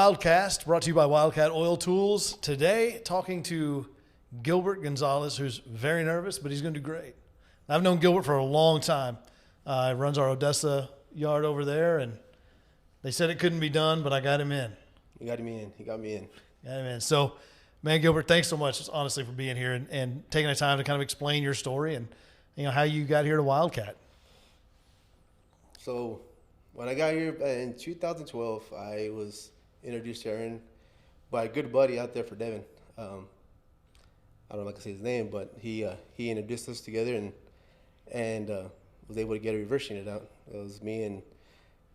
Wildcast, brought to you by Wildcat Oil Tools. Today, talking to Gilbert Gonzalez, who's very nervous, but he's going to do great. I've known Gilbert for a long time. He runs our Odessa yard over there, and they said it couldn't be done, but I got him in. You got me in. He got me in. Got him in. So, man, Gilbert, thanks so much, honestly, for being here and taking the time to kind of explain your story and how you got here to Wildcat. So, when I got here in 2012, I was introduced to Aaron by a good buddy out there for Devin. I don't know if I can say his name, but he introduced us together and was able to get a reverse unit out. It was me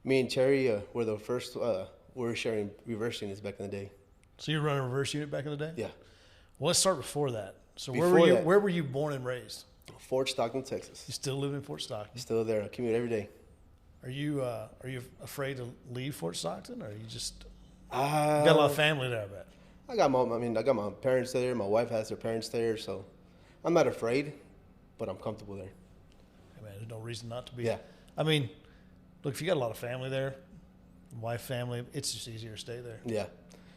and Terry were the first. We were sharing reverse units back in the day. So you were running a reverse unit back in the day? Yeah. Well, let's start before that. So Before that, where were you born and raised? Fort Stockton, Texas. You still live in Fort Stockton? Still there. I commute every day. Are you afraid to leave Fort Stockton, or are you just you got a lot of family there? I bet. I got my parents there. My wife has their parents there, so I'm not afraid, but I'm comfortable there. Hey man, there's no reason not to be. Yeah. I mean, look, if you got a lot of family there, wife, family, it's just easier to stay there. Yeah.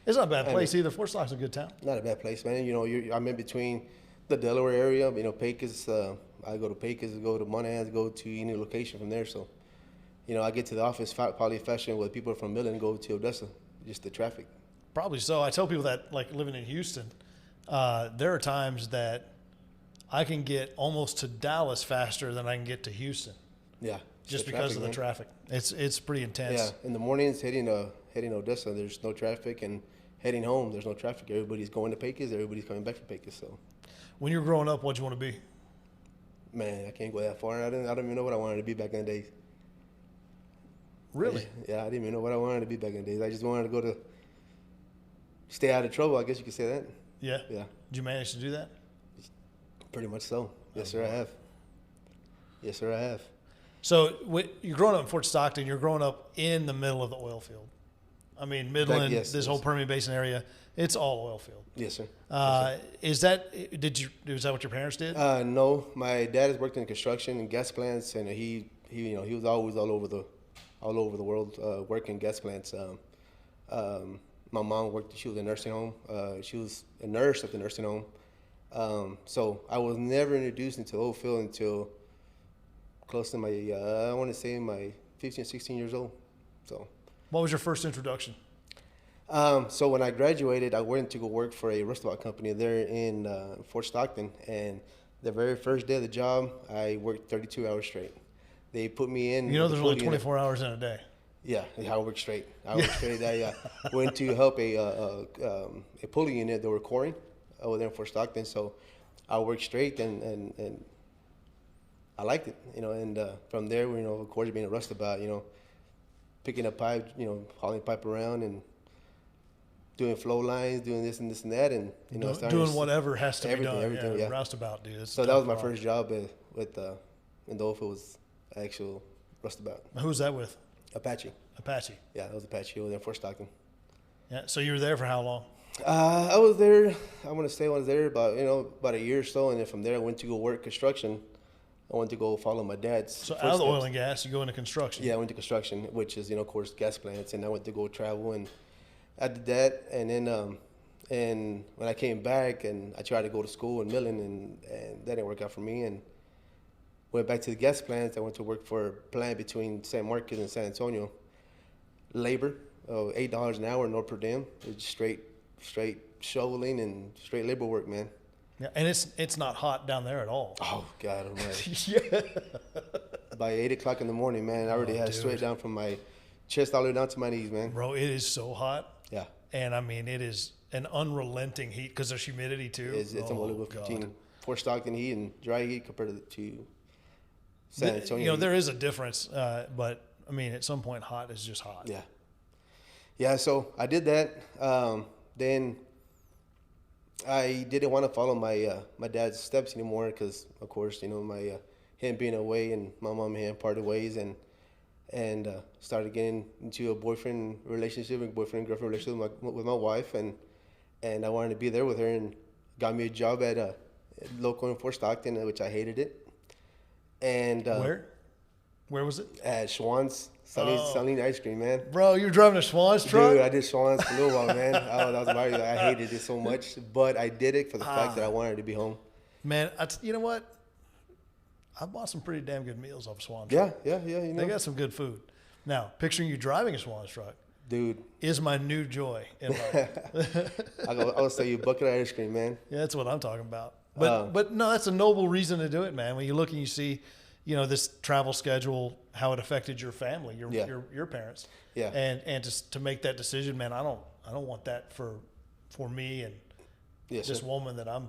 It's not a bad place either. Fort Stockton's a good town. Not a bad place, man. I'm in between the Delaware area. Pecos. I go to Pecos, go to Monahans, go to any location from there. So, I get to the office probably faster with people from Midland go to Odessa, just the traffic. Probably so. I tell people that, like, living in Houston, there are times that I can get almost to Dallas faster than I can get to Houston. Yeah. Just because of the traffic. It's pretty intense. Yeah. In the mornings, heading Odessa, there's no traffic, and heading home, there's no traffic. Everybody's going to Pecos. Everybody's coming back from Pecos. So, when you were growing up, what'd you want to be? Man, I can't go that far. I don't even know what I wanted to be back in the days. Really? Yeah, I didn't even know what I wanted to be back in the days. I just wanted to stay out of trouble, I guess you could say that. Yeah? Yeah. Did you manage to do that? Pretty much so. Yes, sir, I have. Yes, sir, I have. So you're growing up in Fort Stockton. You're growing up in the middle of the oil field. I mean, Midland, this whole Permian Basin area, it's all oil field. Yes, sir. Is that what your parents did? No, my dad has worked in construction and gas plants, and he was always all over the world working gas plants. My mom worked. She was in a nursing home. She was a nurse at the nursing home. So I was never introduced into oil field until close to my I want to say my 15, 16 years old. So. What was your first introduction? So when I graduated, I went to go work for a roustabout company there in Fort Stockton, and the very first day of the job, I worked 32 hours straight. They put me in. There's only 24 hours in a day. Yeah, I worked straight. I went to help a pulley unit that were coring over there in Fort Stockton. So I worked straight, and I liked it. And from there, of course, being a roustabout, picking up pipe, hauling pipe around and doing flow lines, doing this and this and that, and doing whatever has to be done. Everything, yeah. Roustabout, dude. So that was my first job with in the oil field, was actual roustabout. Who was that with? Apache. Yeah, that was Apache over there in Fort Stockton. Yeah. So you were there for how long? I was there. I want to say I was there about a year or so, and then from there I went to go work construction. I went to go follow my dad's. So out of the oil and gas, you go into construction. Yeah, I went to construction, which is of course gas plants, and I went to go travel, and I did that, and then and when I came back and I tried to go to school in Midland, and that didn't work out for me, and went back to the gas plants. I went to work for a plant between San Marcos and San Antonio. Labor, $8 an hour, no per diem. It's straight shoveling and straight labor work, man. Yeah, and it's not hot down there at all. Oh God Almighty! Yeah. By 8 o'clock in the morning, man, I already had sweat down from my chest all the way down to my knees, man. Bro, it is so hot. Yeah. And I mean, it is an unrelenting heat because there's humidity too. It's unbelievable. 15 Fort Stockton heat and dry heat compared to San Antonio. There is a difference, but I mean, at some point, hot is just hot. Yeah. Yeah. So I did that. Then I didn't want to follow my dad's steps anymore because, of course, my him being away and my mom and him parted ways, and started getting into a boyfriend and girlfriend relationship with my wife, and I wanted to be there with her, and got me a job at a local in Fort Stockton, which I hated it. And where was it? At Schwann's Saline ice cream, man. Bro, you're driving a Schwann's truck? Dude, I did Schwann's for a little while, man. Oh, that was my, I hated it so much, but I did it for the fact that I wanted to be home. Man, you know what? I bought some pretty damn good meals off Schwann's Yeah, truck. yeah, yeah. You know, They got some good food. Now, picturing you driving a Schwann's truck dude, is my new joy in life. I'll say you bucket of ice cream, man. Yeah, that's what I'm talking about. But no, that's a noble reason to do it, man. When you look and you see, you know, this travel schedule, how it affected your family, your parents. Yeah. And to make that decision, man, I don't want that for me and this woman that I'm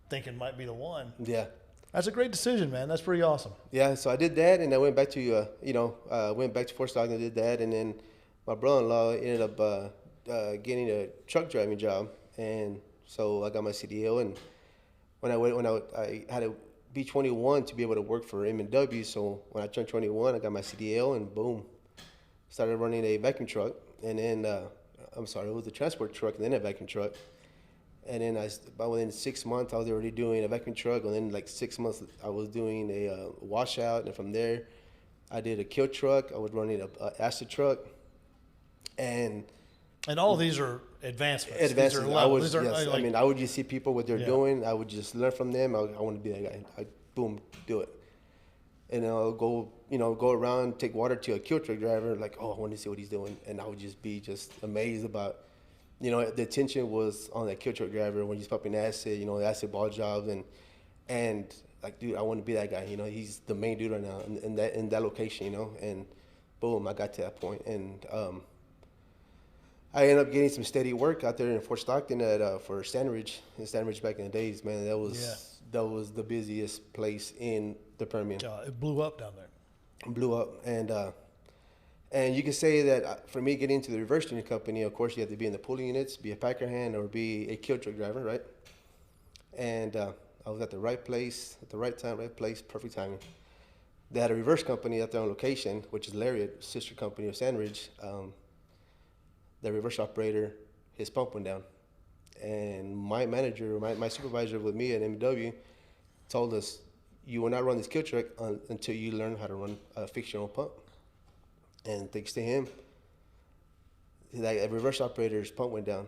thinking might be the one. Yeah. That's a great decision, man. That's pretty awesome. Yeah, so I did that, and I went back to, went back to Fort Stockton and did that, and then my brother-in-law ended up getting a truck driving job, and so I got my CDL, and I had to be 21 to be able to work for M&W, so when I turned 21, I got my CDL, and boom, started running a vacuum truck, and then, it was a transport truck and then a vacuum truck. And then about within 6 months, I was already doing a vacuum truck. And then like 6 months, I was doing a washout. And from there, I did a kill truck. I was running a acid truck. And all of these are advancements. Advancements. These are levels. I would just see people what they're doing. I would just learn from them. I want to be that guy. Boom, do it. And I'll go around, take water to a kill truck driver. Like, oh, I want to see what he's doing. And I would just be amazed about. The attention was on that kill truck driver when he's pumping acid, acid ball jobs, and like, dude, I want to be that guy. He's the main dude right now in that location, and boom, I got to that point, and I ended up getting some steady work out there in Fort Stockton for Sandridge. In Sandridge back in the days, man, that was the busiest place in the Permian. It blew up down there. It blew up, and you can say that for me getting into the reverse unit company, of course, you have to be in the pulling units, be a packer hand, or be a kill truck driver, right? And I was at the right place, at the right time, right place, perfect timing. They had a reverse company at their own location, which is Lariat, sister company of Sandridge. The reverse operator, his pump went down. And my manager, my supervisor with me at MW told us, you will not run this kill truck until you learn how to fix your own pump. And thanks to him, a reverse operator's pump went down.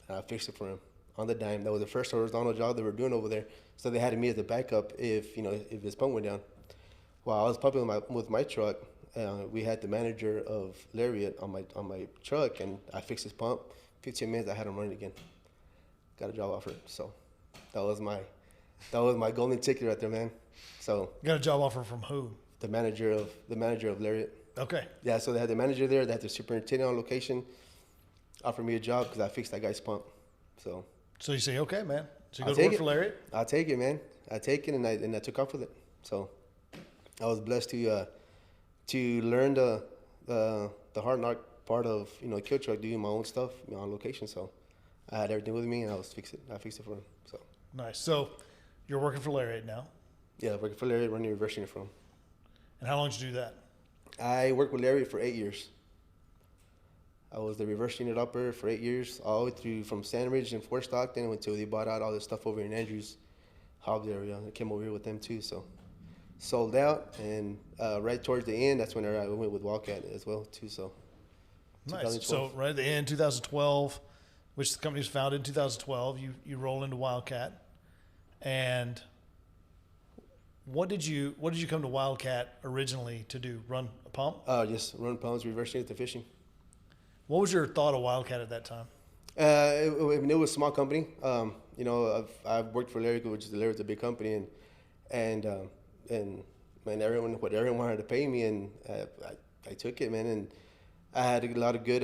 I fixed it for him on the dime. That was the first horizontal job they were doing over there. So they had me as a backup if his pump went down. While I was pumping with my truck, we had the manager of Lariat on my truck, and I fixed his pump. 15 minutes, I had him running again. Got a job offer. So that was my golden ticket right there, man. So you got a job offer from who? The manager of Lariat. Okay. Yeah, so they had the manager there, they had the superintendent on location, offered me a job because I fixed that guy's pump. So you say, okay, man. So you go to work for Lariat? I'll take it, man. I take it, and I took off with it. So I was blessed to learn the hard knock part of kill truck, doing my own stuff on location. So I had everything with me, and I fixed it for him. So nice. So you're working for Lariat now? Yeah, working for Lariat, running reverse unit for him. And how long did you do that? I worked with Lariat for 8 years. I was the reverse unit operator for 8 years, all the way through from Sandridge and Fort Stockton until they bought out all the stuff over in Andrews, Hobbs area. I came over here with them too, so sold out, and right towards the end, that's when I went with Wildcat as well too. So nice. So right at the end, 2012, which the company was founded in 2012, you roll into Wildcat, and what did you come to Wildcat originally to do? Run a pump? Just run pumps, reverse unit to fishing. What was your thought of Wildcat at that time? It was a small company. I've worked for Lariat, which is Lariat's a big company, and man, everyone wanted to pay me, and I took it, man. And I had a lot of good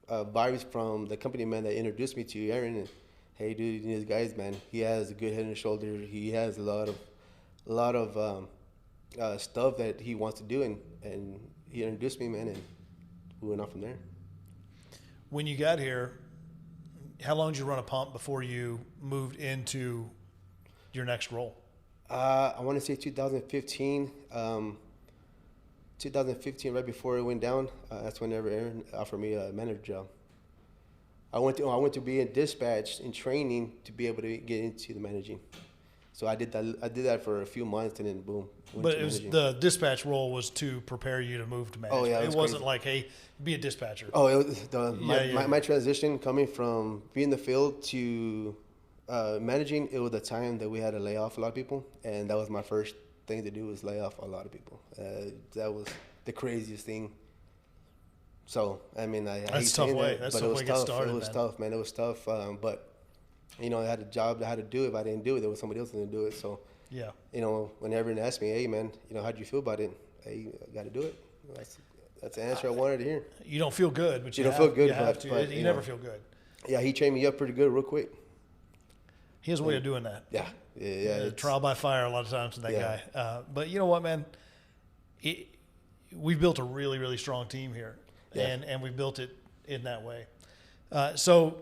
vibes from the company man that introduced me to Aaron. And hey, dude, these guys, man, he has a good head and shoulder. He has a lot of stuff that he wants to do, and he introduced me, man, and we went off from there. When you got here, how long did you run a pump before you moved into your next role? I want to say 2015. 2015, right before it went down, that's whenever Aaron offered me a manager job. I went to be in dispatch in training to be able to get into the managing. So I did that. I did that for a few months, and then boom. But it was the dispatch role was to prepare you to move to management. Oh yeah, it wasn't like, hey, be a dispatcher. Oh, it was my transition coming from being in the field to managing. It was the time that we had to lay off a lot of people, and that was my first thing to do was lay off a lot of people. That was the craziest thing. So I mean, I hate saying that, but it was tough. It was tough, man. It was tough, but. You know, I had a job that I had to do it. If I didn't do it, there was somebody else going to do it. So, yeah. You know, when everyone asked me, hey, man, you know, how'd you feel about it? Hey, I got to do it. That's the answer I wanted to hear. You don't feel good, but you don't feel good. But you never feel good. Yeah, he trained me up pretty good real quick. He has a way of doing that. Yeah. Trial by fire a lot of times with that guy. But you know what, man? We've built a really, really strong team here. Yeah. And we built it in that way. So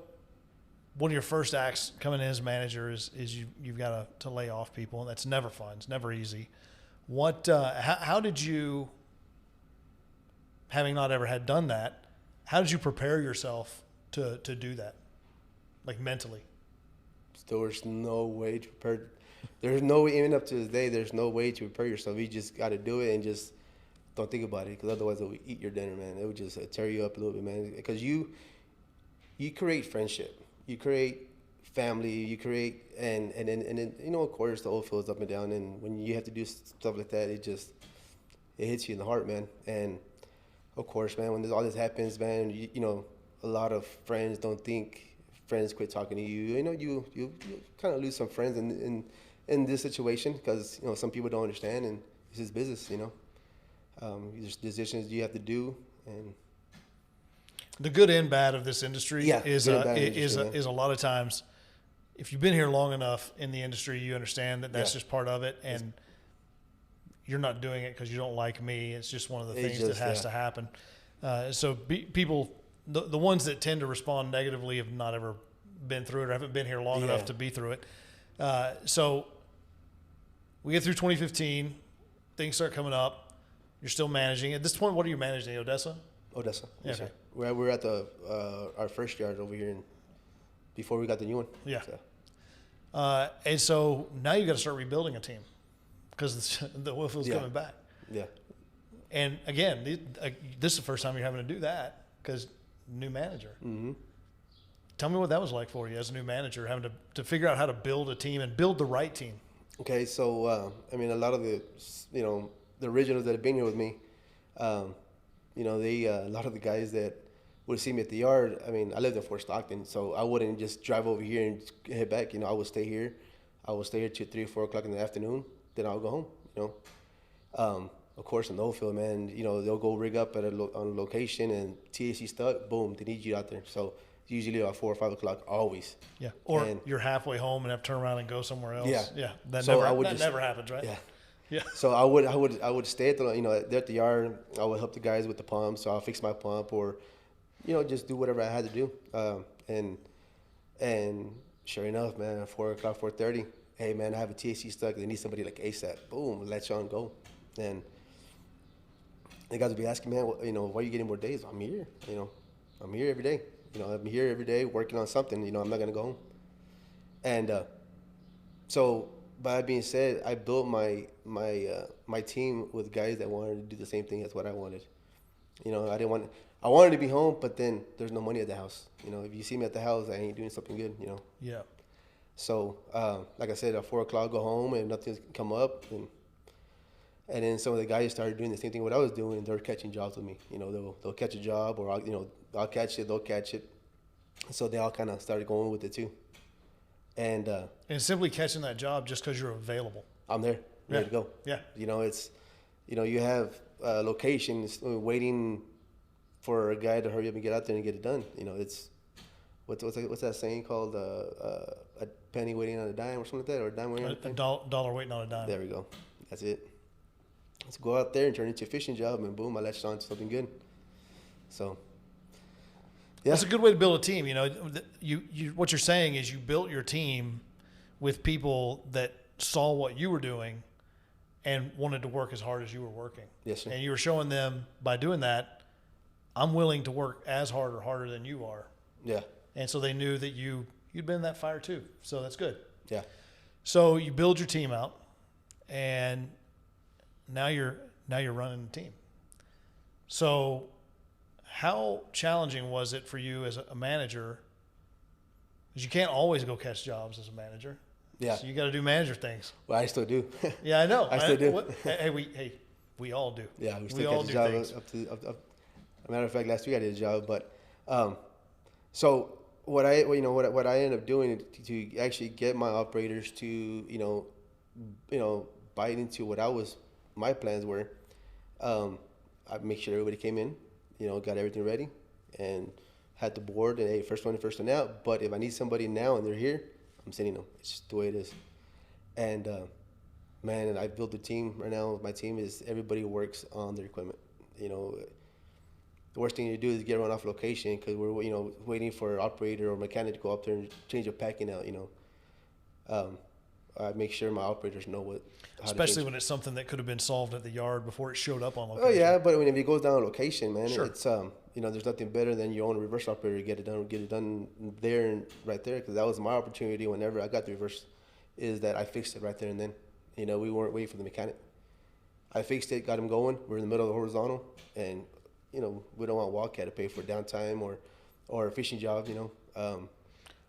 one of your first acts coming in as manager is you've got to lay off people, and that's never fun. It's never easy. How did you, having not ever had done that, how did you prepare yourself to do that, like mentally? There was no way to prepare. There's no way, even up to this day, there's no way to prepare yourself. You just got to do it and just don't think about it, because otherwise it would eat your dinner, man. It would just tear you up a little bit, man, because you create friendship. You create family, you create, and then, you know, of course, the oil field is up and down, and when you have to do stuff like that, it hits you in the heart, man. And, of course, man, when all this happens, man, you know, a lot of friends don't think, friends quit talking to you. You know, you kind of lose some friends in this situation, because, you know, some people don't understand, and it's just business, you know. There's decisions you have to do, and the good and bad of this industry is a lot of times, if you've been here long enough in the industry, you understand that that's just part of it, and you're not doing it because you don't like me. It's just one of the things that has to happen. So people, the ones that tend to respond negatively have not ever been through it or haven't been here long enough to be through it. So we get through 2015, things start coming up. You're still managing. At this point, what are you managing, Odessa? Odessa. Yes, okay. Sir. We're at the our first yard over here, before we got the new one. Yeah. So. And so now you got to start rebuilding a team, because the oil field's coming back. Yeah. And again, this is the first time you're having to do that, because new manager. Mm-hmm. Tell me what that was like for you as a new manager, having to figure out how to build a team and build the right team. Okay, so I mean, a lot of the the originals that have been here with me. You know, a lot of the guys that would see me at the yard, I mean, I lived in Fort Stockton, so I wouldn't just drive over here and head back. You know, I would stay here. I would stay here till 3 or 4 o'clock in the afternoon. Then I'll go home, you know. Of course, in the oil field, man, you know, they'll go rig up at on a location, and TAC stuck, boom, they need you out there. So usually about 4 or 5 o'clock, always. Yeah. Or you're halfway home and have to turn around and go somewhere else. Yeah. Yeah. That never happens, right? Yeah. Yeah. So I would stay at there at the yard. I would help the guys with the pump. So I'll fix my pump, or, you know, just do whatever I had to do. And sure enough, man, at 4 o'clock, 4:30, hey man, I have a TAC stuck. They need somebody like ASAP. Boom, let you on go. And the guys would be asking, man, you know, why are you getting more days? I'm here. You know, I'm here every day. You know, I'm here every day working on something. You know, I'm not gonna go home. And so. By that being said, I built my team with guys that wanted to do the same thing as what I wanted. You know, I wanted to be home, but then there's no money at the house. You know, if you see me at the house, I ain't doing something good, you know. Yeah. So, like I said, at 4 o'clock, go home and nothing's come up. And then some of the guys started doing the same thing what I was doing, and they're catching jobs with me. You know, they'll catch a job, or I'll catch it, they'll catch it. So they all kind of started going with it too. And simply catching that job just because you're available. I'm there, ready to go. Yeah. You know, it's, you know, you have locations waiting for a guy to hurry up and get out there and get it done. You know, it's what's that saying called? A penny waiting on a dime, or something like that, or a dime waiting on a penny? A dollar waiting on a dime. There we go. That's it. Let's go out there and turn it into a fishing job, and boom, I latched on to something good. So. Yeah. That's a good way to build a team. You know, what you're saying is you built your team with people that saw what you were doing and wanted to work as hard as you were working. Yes, sir. And you were showing them by doing that, I'm willing to work as hard or harder than you are. Yeah. And so they knew that you'd been in that fire too. So that's good. Yeah. So you build your team out, and now you're running the team. So how challenging was it for you as a manager? Because you can't always go catch jobs as a manager. Yeah. So you got to do manager things. Well, I still do. Yeah, I know. I still do. We all do. Yeah, we We still all catch a do job things. up. As a matter of fact, last week I did a job, but so what I ended up doing to actually get my operators to bite into what my plans were. I make sure everybody came in, got everything ready, and had the board and hey, first one in, first one out. But if I need somebody now and they're here, I'm sending them. It's just the way it is. And man, and I built a team right now. My team is everybody works on their equipment. The worst thing to do is get run off location because we're waiting for an operator or mechanic to go up there and change the packing out. I make sure my operators know how Especially to when it's something that could have been solved at the yard before it showed up on Oh location. yeah, but if it goes down on location, man, Sure. it's there's nothing better than your own reverse operator to get it done there and right there. Because that was my opportunity whenever I got the reverse, is that I fixed it right there and then. We weren't waiting for the mechanic. I fixed it, got him going. We're in the middle of the horizontal, and we don't want Wildcat to pay for downtime or a fishing job.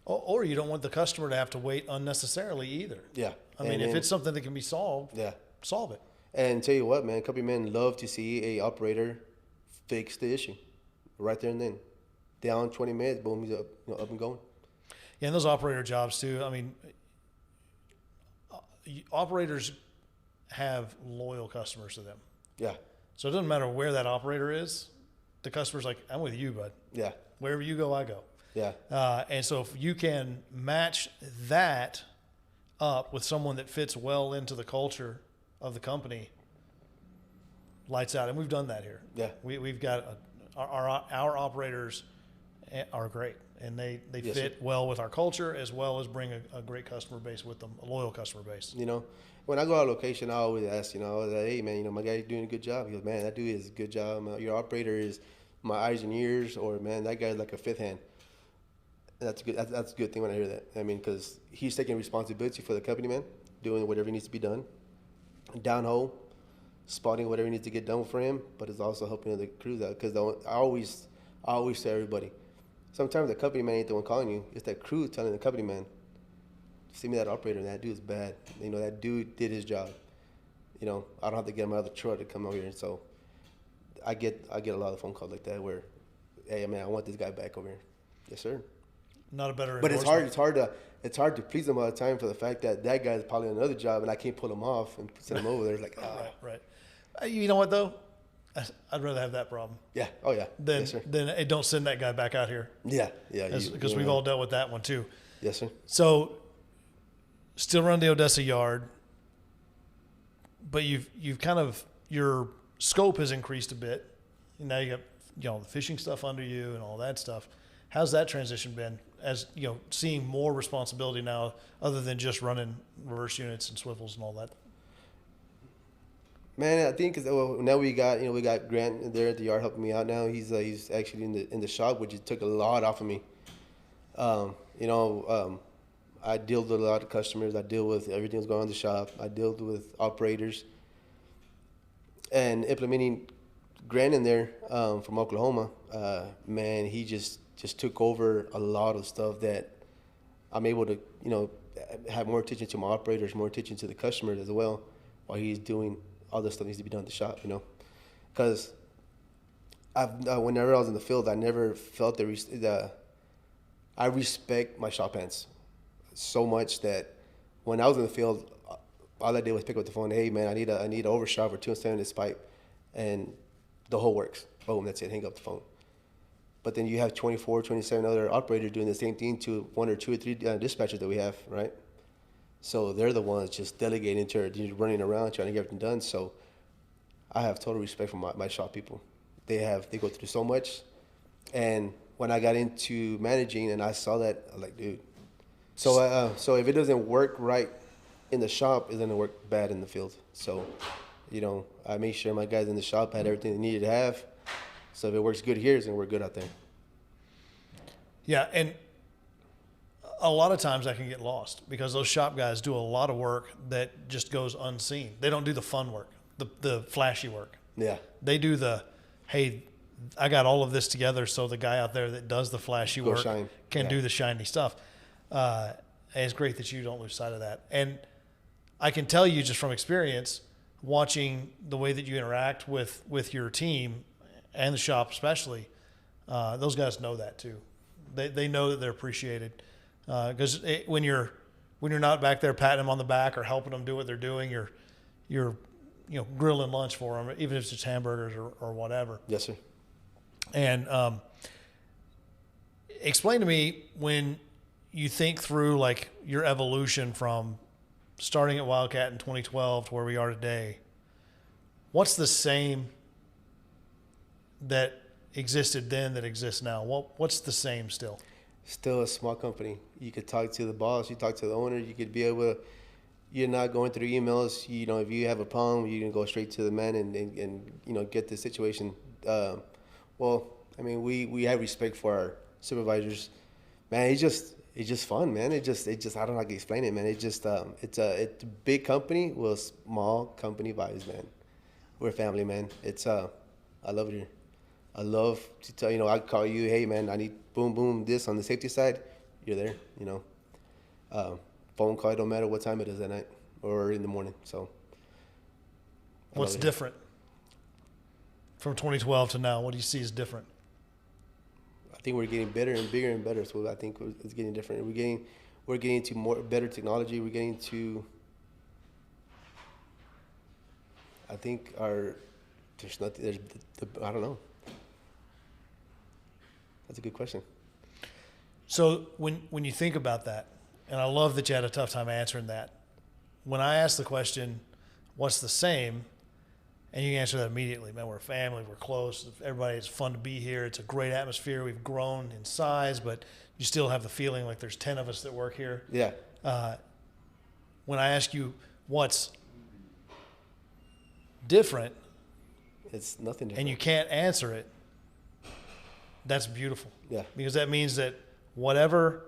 Or you don't want the customer to have to wait unnecessarily either. Yeah. I mean, if it's something that can be solved, Yeah. solve it. And tell you what, man, company men love to see a operator fix the issue right there and then. Down 20 minutes, boom, he's up and going. Yeah, and those operator jobs too. I mean, operators have loyal customers to them. Yeah. So it doesn't matter where that operator is. The customer's like, I'm with you, bud. Yeah. Wherever you go, I go. Yeah. And so if you can match that up with someone that fits well into the culture of the company, lights out. And we've done that here. Yeah. We've got our operators are great, and they Yes, fit sir. well with our culture as well as bring a great customer base with them, a loyal customer base. When I go out on location, I always ask, I was like, hey, man, my guy's doing a good job. He goes, man, that dude is a good job. Your operator is my eyes and ears, or, man, that guy's like a fifth hand. And that's good. That's a good thing when I hear that. I mean, because he's taking responsibility for the company, man, doing whatever needs to be done. Downhole, spotting whatever needs to get done for him, but it's also helping the crews out. Because I always tell everybody, sometimes the company man ain't the one calling you. It's that crew telling the company man, see me that operator, and that dude is bad. That dude did his job. I don't have to get my other truck to come over here. And so I get a lot of phone calls like that where, hey, man, I want this guy back over here. Yes, sir. Not a better But endorsement. it's hard to please them all the time for the fact that guy's probably on another job and I can't pull him off and send him over there. It's like, Right. You know what though? I'd rather have that problem yeah, oh yeah, than yes, sir. don't send that guy back out here. Yeah. Because we've all dealt with that one too. Yes, sir. So, still run the Odessa yard, but you've kind of, your scope has increased a bit. Now you got the fishing stuff under you and all that stuff. How's that transition been? As seeing more responsibility now, other than just running reverse units and swivels and all that. Man, I think now we got Grant there at the yard helping me out. Now he's actually in the shop, which took a lot off of me. I deal with a lot of customers. I deal with everything that's going on in the shop. I deal with operators, and implementing Grant in there from Oklahoma. Man, he just took over a lot of stuff that I'm able to have more attention to my operators, more attention to the customers as well, while he's doing all the stuff that needs to be done at the shop, because whenever I was in the field, I never felt I respect my shop hands so much that when I was in the field, all I did was pick up the phone. Hey man, I need an overshot or 2 in this pipe, and the whole works. Boom, that's it. Hang up the phone. But then you have 24, 27 other operators doing the same thing to 1 or 2 or 3 dispatchers that we have, right? So they're the ones just delegating to running around trying to get everything done. So I have total respect for my shop people. They go through so much. And when I got into managing and I saw that, I'm like, dude. So if it doesn't work right in the shop, it's gonna work bad in the field. So, I made sure my guys in the shop had everything they needed to have. So if it works good here, it's gonna work good out there. Yeah, and a lot of times that can get lost because those shop guys do a lot of work that just goes unseen. They don't do the fun work, the flashy work. Yeah. They do the, hey, I got all of this together so the guy out there that does the flashy work can do the shiny stuff. And it's great that you don't lose sight of that. And I can tell you just from experience, watching the way that you interact with your team and the shop especially, those guys know that too. They know that they're appreciated. Because when you're not back there patting them on the back or helping them do what they're doing, you're grilling lunch for them, even if it's just hamburgers or whatever. Yes, sir. And explain to me, when you think through like your evolution from starting at Wildcat in 2012 to where we are today, what's the same that existed then that exists now? What's the same still? Still a small company. You could talk to the boss, you talk to the owner, you could be able to, you're not going through emails. If you have a problem, you can go straight to the man and get the situation. We have respect for our supervisors. Man, it's just fun, man. It just I don't know how to explain it, man. It's a big company with small company vibes, man. We're a family, man. I love it here. I love to tell, I call you, hey man, I need boom, this on the safety side. You're there, phone call, don't matter what time it is at night or in the morning. So what's different from 2012 to now? What do you see as different? I think we're getting better and bigger and better. So I think it's getting different. We're getting into better technology. We're getting to, I think I don't know. That's a good question. So when you think about that, and I love that you had a tough time answering that. When I ask the question, what's the same? And you answer that immediately. Man, we're a family. We're close. Everybody, it's fun to be here. It's a great atmosphere. We've grown in size, but you still have the feeling like there's 10 of us that work here. Yeah. When I ask you what's different, it's nothing different. And you can't answer it, that's beautiful. Yeah. Because that means that whatever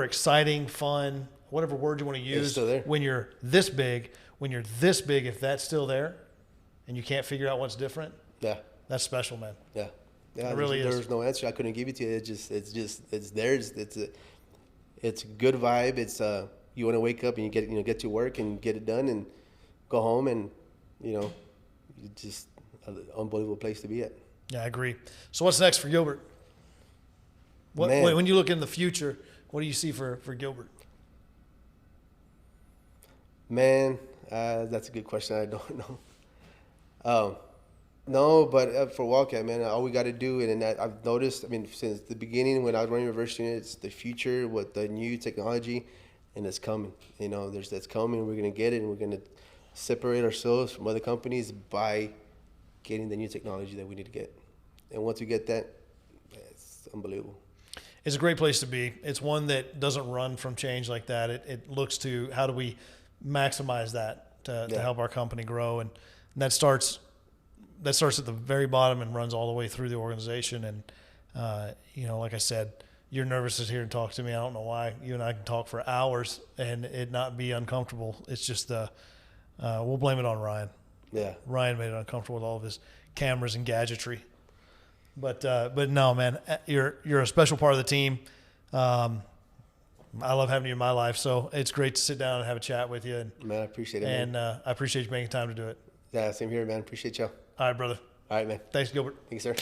exciting, fun, whatever word you want to use, when you're this big, if that's still there and you can't figure out what's different, yeah, that's special, man. Yeah. Yeah. It really is. There's no answer. I couldn't give it to you. It's there. It's a good vibe. It's you want to wake up and you get to work and get it done and go home and it's just an unbelievable place to be at. Yeah, I agree. So what's next for Gilbert? When you look in the future, what do you see for Gilbert? Man, that's a good question. I don't know. No, but for Wildcat, man, all we got to do, and I've noticed, since the beginning when I was running reverse units, the future with the new technology, and it's coming. That's coming. We're going to get it, and we're going to separate ourselves from other companies by getting the new technology that we need to get. And once we get that, it's unbelievable. It's a great place to be. It's one that doesn't run from change like that. It looks to how do we maximize that to help our company grow, and that starts at the very bottom and runs all the way through the organization. And like I said, you're nervous to sit here and talk to me. I don't know why. You and I can talk for hours and it not be uncomfortable. It's just we'll blame it on Ryan. Yeah, Ryan made it uncomfortable with all of his cameras and gadgetry. But no, man, you're a special part of the team. I love having you in my life, so it's great to sit down and have a chat with you. Man, I appreciate it, and man. I appreciate you making time to do it. Yeah, same here, man. Appreciate y'all. All right, brother. All right, man. Thanks, Gilbert. Thanks, sir.